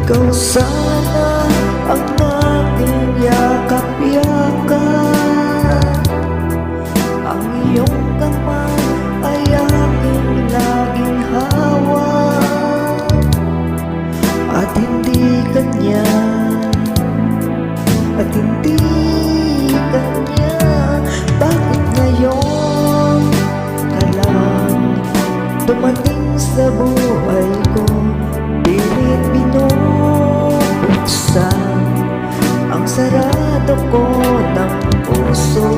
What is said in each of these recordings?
Ikaw sana ang aking yakap-yakap, ang iyong kamay ay aking laging hawak, at hindi kanya, at hindi kanya. Bakit ngayon ka lang dumating sa buhay ko? Pilit binubuksan ang sarado ko ng puso.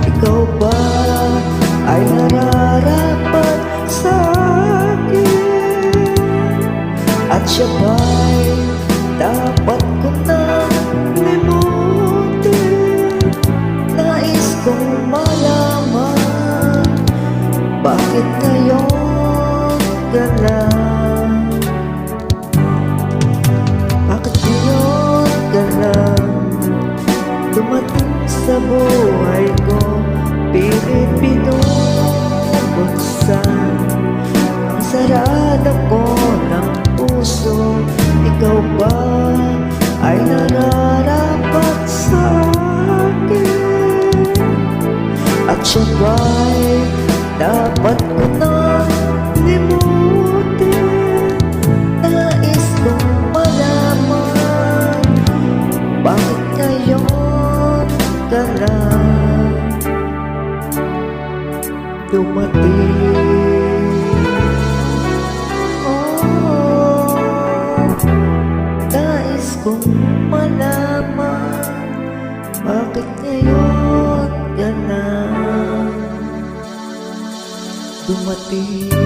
Ikaw ba ay nararapat sa akin? At siya ba'y dapat ko nang limutin? Nais kong malaman, bakit ngayon ka lang? Bakit ngayon ka lang dumating sa buhay ko? Pilit binubuksan ang sarado ko ng puso. Ikaw ba ay nararapat sa akin? At siya ba'y dapat ko nang limutin? Nais kong malaman, bakit ngayon ka lang dumating? Oh, nais kong malaman, bakit ngayon ka lang dumating?